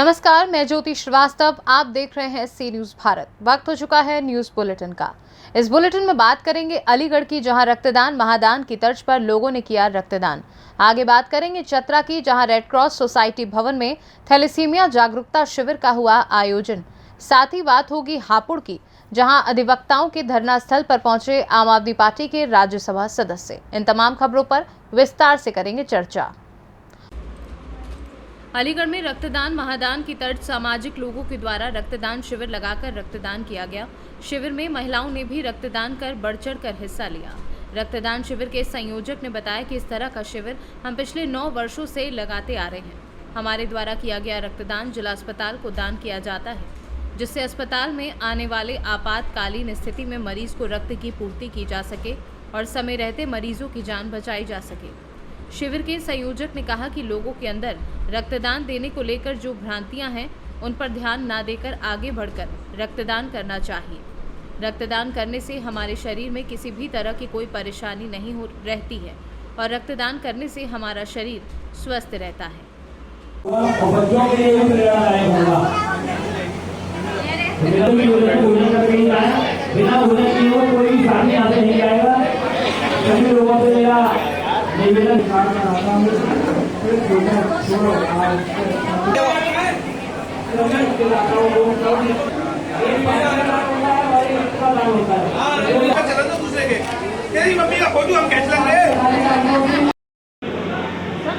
नमस्कार, मैं ज्योति श्रीवास्तव। आप देख रहे हैं सी न्यूज भारत। वक्त हो चुका है न्यूज बुलेटिन का। इस बुलेटिन में बात करेंगे अलीगढ़ की, जहां रक्तदान महादान की तर्ज पर लोगों ने किया रक्तदान। आगे बात करेंगे चतरा की, जहां रेड क्रॉस सोसाइटी भवन में थैलेसीमिया जागरूकता शिविर का हुआ आयोजन। साथ ही बात होगी हापुड़ की, जहां अधिवक्ताओं के धरना स्थल पर पहुंचे आम आदमी पार्टी के राज्यसभा सदस्य। इन तमाम खबरों पर विस्तार से करेंगे चर्चा। अलीगढ़ में रक्तदान महादान की तर्ज सामाजिक लोगों के द्वारा रक्तदान शिविर लगाकर रक्तदान किया गया। शिविर में महिलाओं ने भी रक्तदान कर बढ़ चढ़ कर हिस्सा लिया। रक्तदान शिविर के संयोजक ने बताया कि इस तरह का शिविर हम पिछले 9 वर्षों से लगाते आ रहे हैं। हमारे द्वारा किया गया रक्तदान जिला अस्पताल को दान किया जाता है, जिससे अस्पताल में आने वाले आपातकालीन स्थिति में मरीज को रक्त की पूर्ति की जा सके और समय रहते मरीजों की जान बचाई जा सके। शिविर के संयोजक ने कहा कि लोगों के अंदर रक्तदान देने को लेकर जो भ्रांतियां हैं, उन पर ध्यान ना देकर आगे बढ़कर रक्तदान करना चाहिए। रक्तदान करने से हमारे शरीर में किसी भी तरह की कोई परेशानी नहीं रहती है और रक्तदान करने से हमारा शरीर स्वस्थ रहता है। तेरी मम्मी का फोटो हम खींच लेंगे।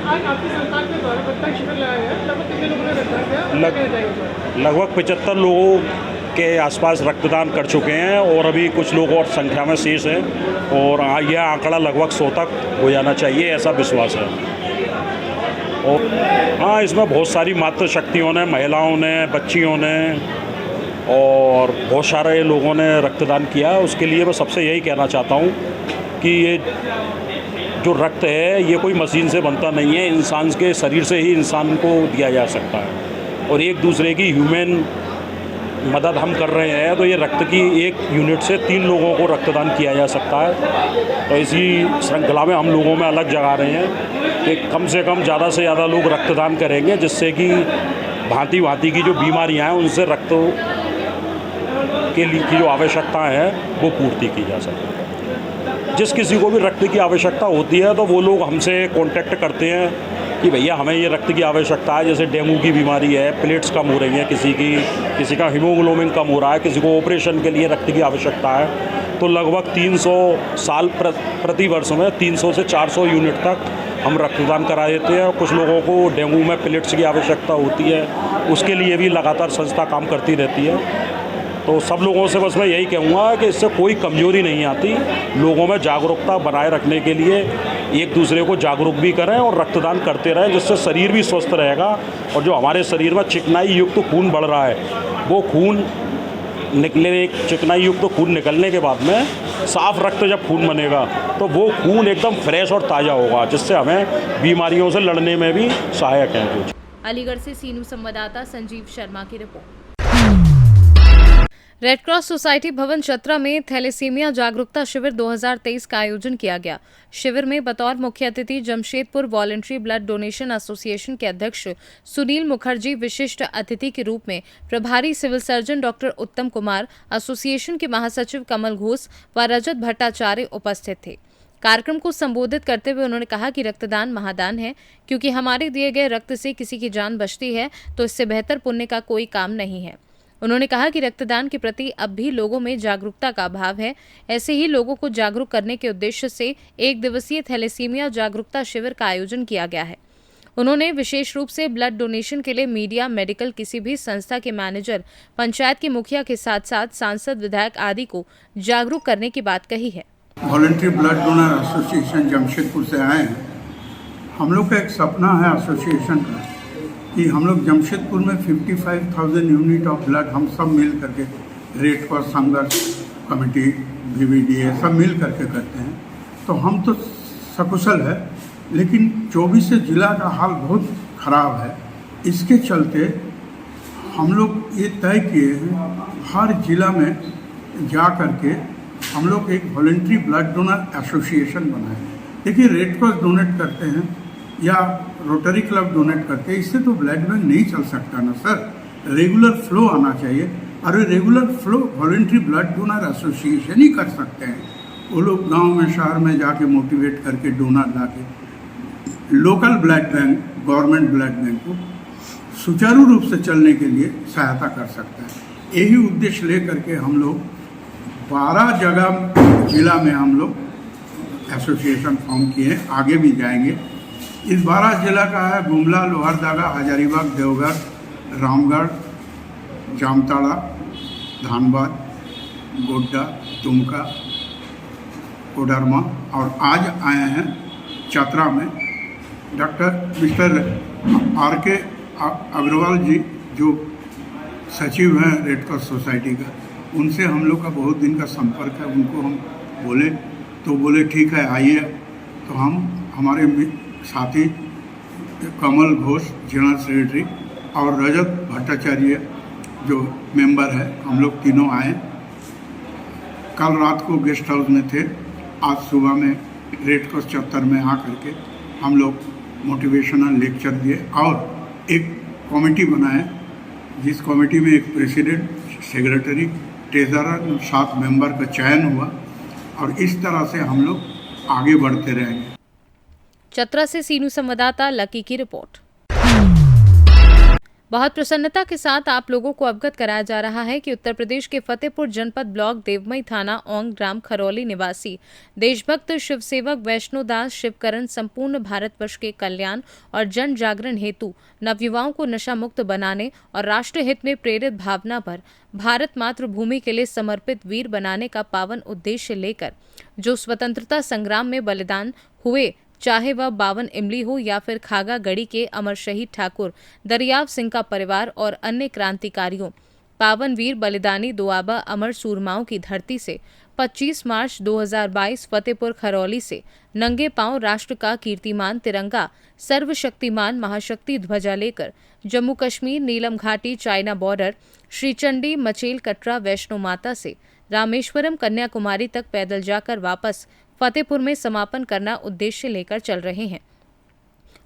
आज आपकी संस्थान के द्वारा रक्तदान शिविर लगाया है, लगभग कितने लोगों ने रक्तदान किया? लगभग 75 लोगों के आसपास रक्तदान कर चुके हैं और अभी कुछ लोग और संख्या में शेष हैं और यह आंकड़ा लगभग 100 तक हो जाना चाहिए, ऐसा विश्वास है। और हाँ, इसमें बहुत सारी मातृशक्तियों ने, महिलाओं ने, बच्चियों ने और बहुत सारे लोगों ने रक्तदान किया। उसके लिए मैं सबसे यही कहना चाहता हूँ कि ये जो रक्त है ये कोई मशीन से बनता नहीं है, इंसान के शरीर से ही इंसान को दिया जा सकता है और एक दूसरे की ह्यूमन मदद हम कर रहे हैं, तो ये रक्त की एक यूनिट से 3 लोगों को रक्तदान किया जा सकता है। तो इसी श्रृंखला में हम लोगों में अलग जगा रहे हैं कि कम से कम ज़्यादा से ज़्यादा लोग रक्तदान करेंगे, जिससे कि भांति भांति की जो बीमारियां हैं उनसे रक्त के लिए की जो आवश्यकता है वो पूर्ति की जा सके। जिस किसी को भी रक्त की आवश्यकता होती है तो वो लोग हमसे कांटेक्ट करते हैं कि भैया हमें ये रक्त की आवश्यकता है। जैसे डेंगू की बीमारी है, प्लेट्स कम हो रही हैं किसी का हीमोग्लोबिन कम हो रहा है, किसी को ऑपरेशन के लिए रक्त की आवश्यकता है। तो लगभग 300 साल प्रति वर्ष में 300 से 400 यूनिट तक हम रक्तदान करा देते हैं। और कुछ लोगों को डेंगू में प्लेट्स की आवश्यकता होती है, उसके लिए भी लगातार संस्था काम करती रहती है। तो सब लोगों से बस मैं यही कहूँगा कि इससे कोई कमजोरी नहीं आती। लोगों में जागरूकता बनाए रखने के लिए एक दूसरे को जागरूक भी करें और रक्तदान करते रहें, जिससे शरीर भी स्वस्थ रहेगा। और जो हमारे शरीर में चिकनाई युक्त खून बढ़ रहा है, वो खून चिकनाई युक्त खून निकलने के बाद में साफ रक्त जब खून बनेगा तो वो खून एकदम फ्रेश और ताज़ा होगा, जिससे हमें बीमारियों से लड़ने में भी सहायक है। अलीगढ़ से सी न्यूज संवाददाता संजीव शर्मा की रिपोर्ट। रेड क्रॉस सोसाइटी भवन चतरा में थैलेसीमिया जागरूकता शिविर 2023 का आयोजन किया गया। शिविर में बतौर मुख्य अतिथि Jamshedpur voluntary blood donation association के अध्यक्ष सुनील मुखर्जी, विशिष्ट अतिथि के रूप में प्रभारी सिविल सर्जन डॉक्टर उत्तम कुमार, एसोसिएशन के महासचिव कमल घोष व रजत भट्टाचार्य उपस्थित थे। कार्यक्रम को संबोधित करते हुए उन्होंने कहा कि रक्तदान महादान है, क्योंकि हमारे दिए गए रक्त से किसी की जान बचती है तो इससे बेहतर पुण्य का कोई काम नहीं है। उन्होंने कहा कि रक्तदान के प्रति अब भी लोगों में जागरूकता का अभाव है। ऐसे ही लोगों को जागरूक करने के उद्देश्य से 1 दिवसीय थैलेसीमिया जागरूकता शिविर का आयोजन किया गया है। उन्होंने विशेष रूप से ब्लड डोनेशन के लिए मीडिया, मेडिकल, किसी भी संस्था के मैनेजर, पंचायत के मुखिया के साथ साथ सांसद, विधायक आदि को जागरूक करने की बात कही है। Voluntary blood donor association Jamshedpur से आए हैं। हम लोग का एक सपना है एसोसिएशन का कि हम लोग जमशेदपुर में 55,000 यूनिट ऑफ ब्लड हम सब मिल करके, रेड क्रॉस, संघर्ष कमेटी, VVDA सब मिल करके करते हैं। तो हम तो सकुशल है, लेकिन 24 जिला का हाल बहुत ख़राब है। इसके चलते हम लोग ये तय किए हैं हर जिला में जा करके हम लोग एक वॉलंटरी ब्लड डोनर एसोसिएशन बनाए। देखिए, रेड क्रॉस डोनेट करते हैं, या रोटरी क्लब डोनेट करते हैं, इससे तो ब्लड बैंक नहीं चल सकता ना सर। रेगुलर फ्लो आना चाहिए, और regular flow voluntary blood donor association ही कर सकते हैं। वो लोग गांव में शहर में जाके मोटिवेट करके डोनर ला के local blood bank, government blood bank को सुचारू रूप से चलने के लिए सहायता कर सकता है। यही उद्देश्य लेकर के हम लोग 12 जगह जिला में हम लोग एसोसिएशन फॉर्म किए, आगे भी जाएंगे। इस 12 जिला का है गुमला, लोहरदगा, हजारीबाग, देवघर, रामगढ़, जामताड़ा, धानबाद, गोड्डा, दुमका, कोडरमा, और आज आए हैं चतरा में डॉक्टर मिस्टर आर.के. अग्रवाल जी, जो सचिव हैं रेड क्रॉस सोसाइटी का। उनसे हम लोग का बहुत दिन का संपर्क है। उनको हम बोले तो बोले ठीक है आइए। तो हम हमारे साथी कमल घोष जनरल सेक्रेटरी और रजत भट्टाचार्य जो मेंबर है, हम लोग तीनों आए। कल रात को गेस्ट हाउस में थे, आज सुबह में रेड क्रॉस चौहत्तर में आकर के हम लोग मोटिवेशनल लेक्चर दिए और एक कमेटी बनाए, जिस कमेटी में एक प्रेसिडेंट, सेक्रेटरी, ट्रेजरर, 7 मेंबर का चयन हुआ, और इस तरह से हम लोग आगे बढ़ते रहेंगे। चतरा से सीनू संवाददाता लकी की रिपोर्ट। बहुत प्रसन्नता के साथ आप लोगों को अवगत कराया जा रहा है कि उत्तर प्रदेश के फतेहपुर जनपद ब्लॉक देवमई थाना ओंग ग्राम खरौली निवासी देशभक्त शिव सेवक वैष्णोदास शिवकरण संपूर्ण भारतवर्ष के कल्याण और जन जागरण हेतु नवयुवाओं को नशा मुक्त बनाने और राष्ट्र हित में प्रेरित भावना पर भारत मातृभूमि के लिए समर्पित वीर बनाने का पावन उद्देश्य लेकर जो स्वतंत्रता संग्राम में बलिदान हुए, चाहे वह 52 इमली हो या फिर खागा गढ़ी के अमर शहीद ठाकुर दरियाव सिंह का परिवार और अन्य क्रांतिकारियों, पावन वीर बलिदानी दोआबा अमर सूरमाओं की धरती से 25 मार्च 2022 फतेहपुर खरौली से नंगे पांव राष्ट्र का कीर्तिमान तिरंगा सर्वशक्तिमान महाशक्ति ध्वजा लेकर जम्मू कश्मीर नीलम घाटी चाइना बॉर्डर श्रीचंडी मचेल कटरा वैष्णो माता से रामेश्वरम कन्याकुमारी तक पैदल जाकर वापस फतेहपुर में समापन करना उद्देश्य लेकर चल रहे हैं।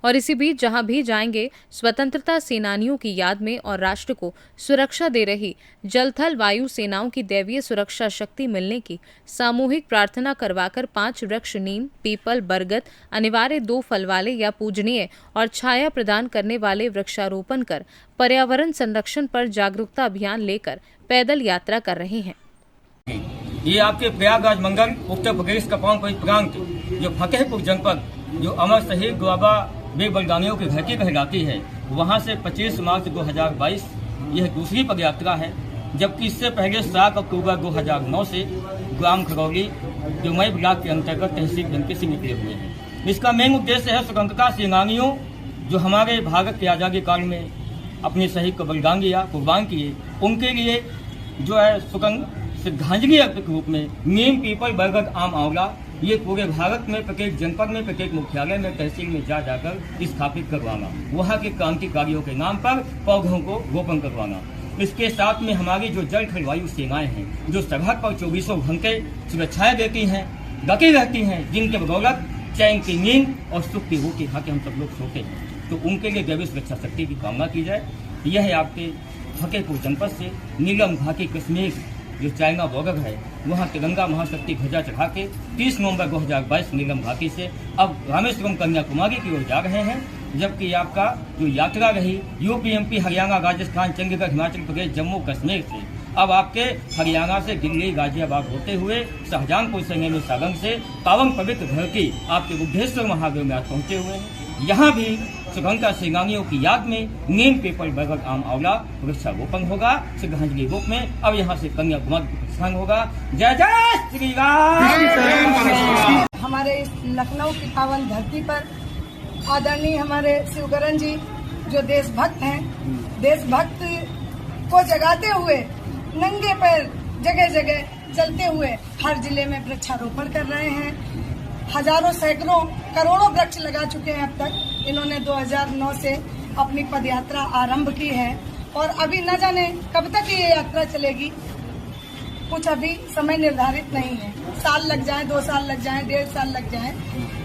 और इसी बीच जहां भी जाएंगे स्वतंत्रता सेनानियों की याद में और राष्ट्र को सुरक्षा दे रही जल थल वायु सेनाओं की दैवीय सुरक्षा शक्ति मिलने की सामूहिक प्रार्थना करवाकर 5 वृक्ष नीम, पीपल, बरगद अनिवार्य 2 फल वाले या पूजनीय और छाया प्रदान करने वाले वृक्षारोपण कर पर्यावरण संरक्षण पर जागरूकता अभियान लेकर पैदल यात्रा कर रहे हैं। ये आपके प्रयागराज मंगल उत्तर प्रदेश का पावन पवित्र प्रांत जो फतेहपुर जनपद जो अमर शहीद दोआबा वीर बलिदानियों की घाटी कहलाती है, वहाँ से 25 मार्च 2022 यह दूसरी पदयात्रा है। जबकि इससे पहले 7 अक्टूबर 2009 से ग्राम खरौली देवमई ब्लॉक के अंतर्गत तहसील डंके से निकले हुए हैं। इसका मेन उद्देश्य है स्वतंत्रता सेनानियों जो हमारे भारत के आज़ादी काल में अपने शहीद को बलिदान दिया, कुर्बान किए, उनके लिए जो है श्रद्धांजलि अर्पित के रूप में नीम, पीपल, बरगद, आम, आंवला ये पूरे भारत में प्रत्येक जनपद में, प्रत्येक मुख्यालय में, तहसील में जा जाकर स्थापित करवाना, वहाँ के क्रांतिकारियों के नाम पर पौधों को रोपण करवाना। इसके साथ में हमारी जो जल थल वायु सेनाएं हैं जो सरहद पर 24 घंटे सुरक्षाएं देती हैं, डटी रहती हैं, जिनके बदौलत चैन की नींद और सुख की रोटी खा के हम सब लोग सोते हैं, तो उनके लिए दैवीय सुरक्षा शक्ति की कामना की जाए। यह है आपके फतेहपुर जनपद से नीलम घाटी कश्मीर जो चाइना बॉर्डर है, वहाँ तिरंगा महाशक्ति ध्वजा चढ़ा के 30 नवंबर 2022 नीलम घाटी से अब रामेश्वरम कन्याकुमारी की ओर जा रहे हैं। जबकि आपका जो यात्रा रही यूपी, एमपी, हरियाणा, राजस्थान, चंडीगढ़, हिमाचल प्रदेश, जम्मू कश्मीर से अब आपके हरियाणा से दिल्ली, गाजियाबाद होते हुए शाहजहांपुर संगे में सागंग से पावन पवित्र धरती आपके बुद्धेश्वर महादेव में आज पहुंचे हुए हैं। यहाँ भी स्वतंत्रता सेनानियों की याद में नीम, पीपल, बरगद, आम, आंवला वृक्षारोपण होगा श्रद्धांजलि रूप में। अब यहाँ से कन्याकुमारी प्रस्थान होगा। जय जय श्री राम। हमारे इस लखनऊ की पावन धरती पर आदरणीय हमारे शिवकरण जी जो देशभक्त हैं, देशभक्त को जगाते हुए नंगे पैर जगह जगह चलते हुए हर जिले में वृक्षारोपण कर रहे हैं। हजारों, सैकड़ों, करोड़ों वृक्ष लगा चुके हैं अब तक। इन्होंने 2009 से अपनी पदयात्रा आरंभ की है और अभी न जाने कब तक ये यात्रा चलेगी, कुछ अभी समय निर्धारित नहीं है। साल लग जाए, 2 साल लग जाए, 1.5 साल लग जाए,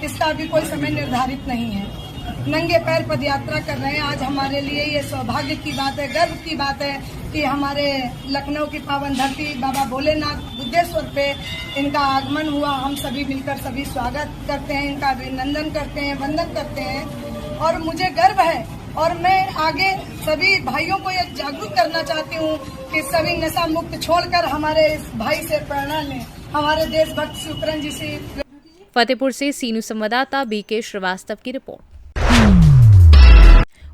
इसका अभी कोई समय निर्धारित नहीं है। नंगे पैर पद यात्रा कर रहे हैं। आज हमारे लिए ये सौभाग्य की बात है, गर्व की बात है कि हमारे लखनऊ की पावन धरती बाबा भोलेनाथ बुद्धेश्वर पे इनका आगमन हुआ। हम सभी मिलकर सभी स्वागत करते हैं, इनका अभिनंदन करते हैं, वंदन करते हैं और मुझे गर्व है। और मैं आगे सभी भाइयों को ये जागरूक करना चाहती हूँ कि सभी नशा मुक्त छोड़कर हमारे इस भाई से प्रेरणा लें, हमारे देशभक्त शिवकरण जी से। फतेहपुर से सीनू संवाददाता बीके श्रीवास्तव की रिपोर्ट।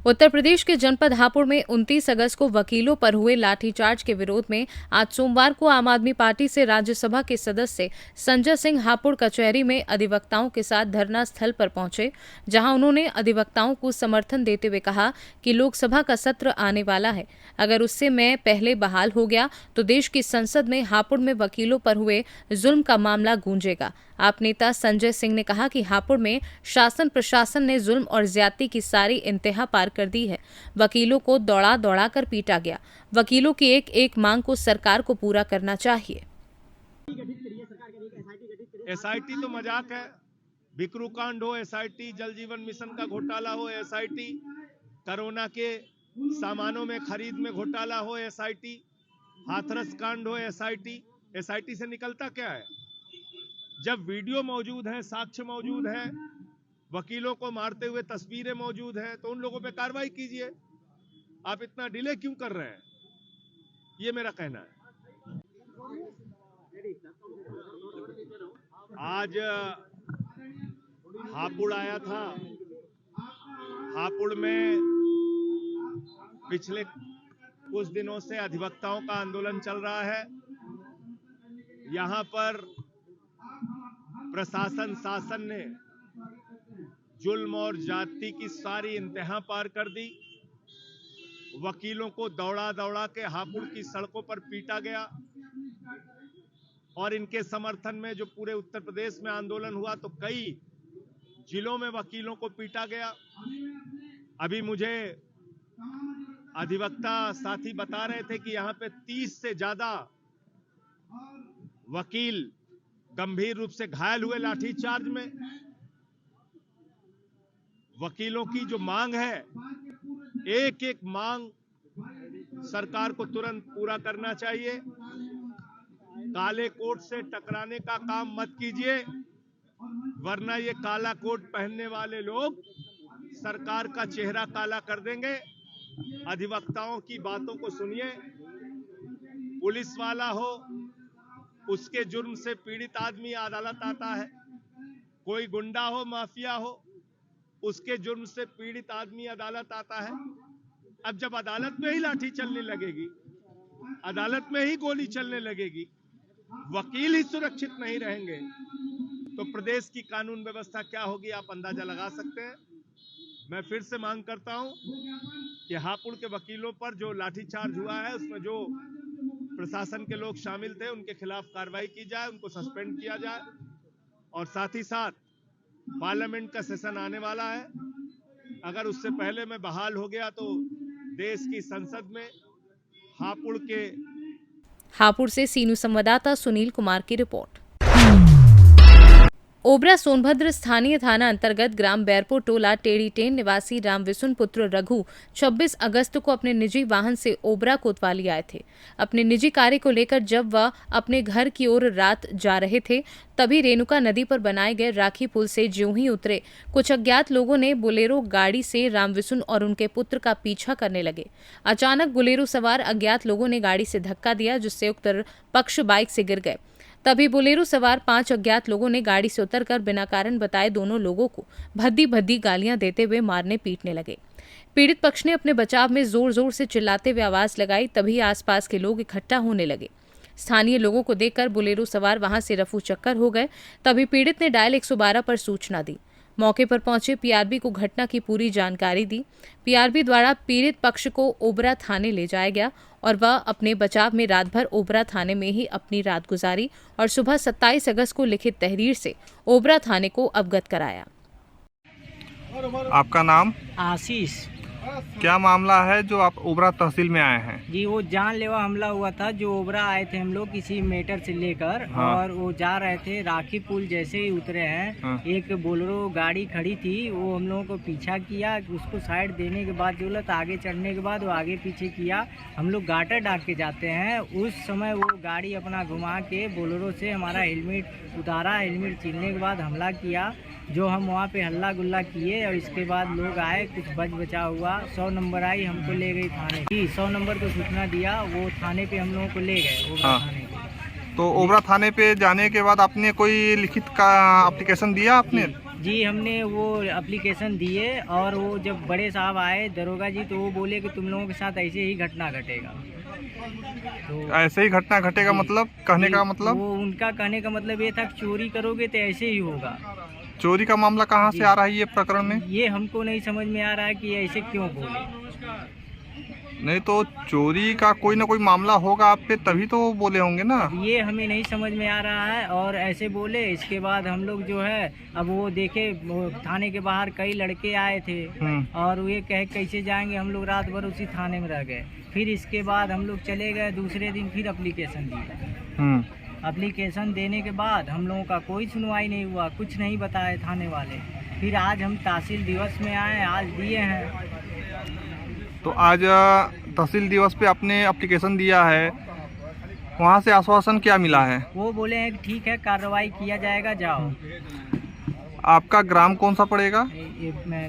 उत्तर प्रदेश के जनपद हापुड़ में 29 अगस्त को वकीलों पर हुए लाठीचार्ज के विरोध में आज सोमवार को आम आदमी पार्टी से राज्यसभा के सदस्य संजय सिंह हापुड़ कचहरी में अधिवक्ताओं के साथ धरना स्थल पर पहुंचे, जहां उन्होंने अधिवक्ताओं को समर्थन देते हुए कहा कि लोकसभा का सत्र आने वाला है। अगर उससे मैं पहले बहाल हो गया तो देश की संसद में हापुड़ में वकीलों पर हुए जुल्म का मामला गूंजेगा। आप नेता संजय सिंह ने कहा कि हापुड़ में शासन प्रशासन ने जुल्म और ज्यादती की सारी इंतहा पार कर दी है। वकीलों को दौड़ा दौड़ा कर पीटा गया। वकीलों की एक एक मांग को सरकार को पूरा करना चाहिए। एसआईटी तो मजाक है, बिकरू कांड हो एसआईटी, जल जीवन मिशन का घोटाला हो एसआईटी, कोरोना के सामानों में खरीद में घोटाला हो एसआईटी, हाथरस कांड हो एसआईटी। एसआईटी से निकलता क्या है? जब वीडियो मौजूद है, साक्ष्य मौजूद है, वकीलों को मारते हुए तस्वीरें मौजूद हैं, तो उन लोगों पे कार्रवाई कीजिए। आप इतना डिले क्यों कर रहे हैं? ये मेरा कहना है। आज हापुड़ आया था। हापुड़ में पिछले कुछ दिनों से अधिवक्ताओं का आंदोलन चल रहा है। यहां पर प्रशासन शासन ने जुल्म और जाति की सारी इंतहा पार कर दी। वकीलों को दौड़ा दौड़ा के हापुड़ की सड़कों पर पीटा गया और इनके समर्थन में जो पूरे उत्तर प्रदेश में आंदोलन हुआ तो कई जिलों में वकीलों को पीटा गया। अभी मुझे अधिवक्ता साथी बता रहे थे कि यहां पे 30 से ज्यादा वकील गंभीर रूप से घायल हुए लाठीचार्ज में। वकीलों की जो मांग है, एक एक मांग सरकार को तुरंत पूरा करना चाहिए। काले कोट से टकराने का काम मत कीजिए, वरना ये काला कोट पहनने वाले लोग सरकार का चेहरा काला कर देंगे। अधिवक्ताओं की बातों को सुनिए। पुलिस वाला हो, उसके जुर्म से पीड़ित आदमी अदालत आता है। कोई गुंडा हो, माफिया हो, उसके जुर्म से पीड़ित आदमी अदालत आता है। अब जब अदालत में ही लाठी चलने लगेगी, अदालत में ही गोली चलने लगेगी, वकील ही सुरक्षित नहीं रहेंगे, तो प्रदेश की कानून व्यवस्था क्या होगी आप अंदाजा लगा सकते हैं। मैं फिर से मांग करता हूं कि हापुड़ के वकीलों पर जो लाठीचार्ज हुआ है उसमें जो प्रशासन के लोग शामिल थे उनके खिलाफ कार्रवाई की जाए, उनको सस्पेंड किया जाए। और साथ ही साथ पार्लियामेंट का सेशन आने वाला है, अगर उससे पहले मैं बहाल हो गया तो देश की संसद में हापुड़ से सीनू संवाददाता सुनील कुमार की रिपोर्ट। ओबरा सोनभद्र स्थानीय थाना अंतर्गत ग्राम बैरपुर टोला टेढ़ीटेन निवासी रामविसुन पुत्र रघु 26 अगस्त को अपने निजी वाहन से ओबरा कोतवाली आए थे। अपने निजी कार्य को लेकर जब वह अपने घर की ओर रात जा रहे थे, तभी रेणुका नदी पर बनाए गए राखी पुल से ज्यों ही उतरे कुछ अज्ञात लोगों ने बोलेरो गाड़ी से रामविसुन और उनके पुत्र का पीछा करने लगे। अचानक बोलेरो सवार अज्ञात लोगों ने गाड़ी से धक्का दिया, जिससे उक्त पक्ष बाइक से गिर गए। तभी बोलेरो सवार 5 अज्ञात लोगों ने गाड़ी से उतरकर बिना कारण बताए दोनों लोगों को भद्दी भद्दी गालियां देते हुए मारने पीटने लगे। पीड़ित पक्ष ने अपने बचाव में जोर जोर से चिल्लाते हुए आवाज लगाई, तभी आसपास के लोग इकट्ठा होने लगे। स्थानीय लोगों को देखकर बोलेरो सवार वहां से रफू चक्कर हो गए। तभी पीड़ित ने डायल 112 पर सूचना दी। मौके पर पहुंचे पीआरबी को घटना की पूरी जानकारी दी। पीआरबी द्वारा पीड़ित पक्ष को ओबरा थाने ले जाया गया और वह अपने बचाव में रात भर ओबरा थाने में ही अपनी रात गुजारी और सुबह 27 अगस्त को लिखित तहरीर से ओबरा थाने को अवगत कराया। आपका नाम? आशीष। क्या मामला है जो आप ओबरा तहसील में आए हैं? जी वो जानलेवा हमला हुआ था। जो ओबरा आए थे हम लोग किसी मैटर से लेकर, हाँ। और वो जा रहे थे राखी पुल जैसे ही उतरे हैं, हाँ। एक बोलेरो गाड़ी खड़ी थी, वो हम लोगों को पीछा किया। उसको साइड देने के बाद जो लत आगे चढ़ने के बाद वो आगे पीछे किया। हम लोग गाटर डाक के जाते हैं, उस समय वो गाड़ी अपना घुमा के बोलेरो से हमारा हेलमेट उतारा। हेलमेट छीनने के बाद हमला किया, जो हम वहाँ पे हल्ला गुल्ला किए, और इसके बाद लोग आए, कुछ बच बचा हुआ। 100 नंबर आई, हमको ले गई थाने। जी 100 नंबर को सूचना दिया, वो थाने पे हम लोगों को ले गए ओबरा हाँ। थाने पे। तो ओबरा थाने पे जाने के बाद आपने कोई लिखित का एप्लीकेशन दिया आपने? जी हमने वो एप्लीकेशन दिए, और वो जब बड़े साहब आए दरोगा जी, तो वो बोले कि तुम लोगों के साथ ऐसे ही घटना घटेगा। तो ऐसे ही घटना घटेगा मतलब कहने का मतलब? वो उनका कहने का मतलब ये था कि चोरी करोगे तो ऐसे ही होगा। चोरी का मामला कहाँ से आ रहा है ये प्रकरण में? ये हमको नहीं समझ में आ रहा है कि ऐसे क्यों बोले। नहीं तो चोरी का कोई ना कोई मामला होगा आप पे, तभी तो बोले होंगे ना। ये हमें नहीं समझ में आ रहा है, और ऐसे बोले। इसके बाद हम लोग जो है, अब वो देखे वो थाने के बाहर कई लड़के आए थे, और ये कहे कैसे जाएंगे, हम लोग रात भर उसी थाने में रह गए। फिर इसके बाद हम लोग चले गए, दूसरे दिन फिर एप्लीकेशन दिया। एप्लीकेशन देने के बाद हम लोगों का कोई सुनवाई नहीं हुआ, कुछ नहीं बताए थाने वाले। फिर आज हम तहसील दिवस में आए, आज दिए हैं। तो आज तहसील दिवस पे आपने एप्लीकेशन दिया है, वहाँ से आश्वासन क्या मिला है? वो बोले हैं कि ठीक है, कार्रवाई किया जाएगा, जाओ। आपका ग्राम कौन सा पड़ेगा?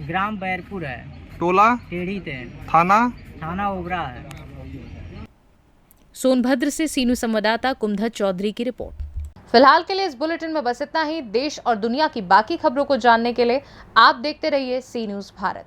ग्राम बैरपुर है, टोला टेढ़ी थे, थाना ओबरा है। सोनभद्र से सीनू संवाददाता कुमधत चौधरी की रिपोर्ट। फिलहाल के लिए इस बुलेटिन में बस इतना ही। देश और दुनिया की बाकी खबरों को जानने के लिए आप देखते रहिए सी न्यूज़ भारत।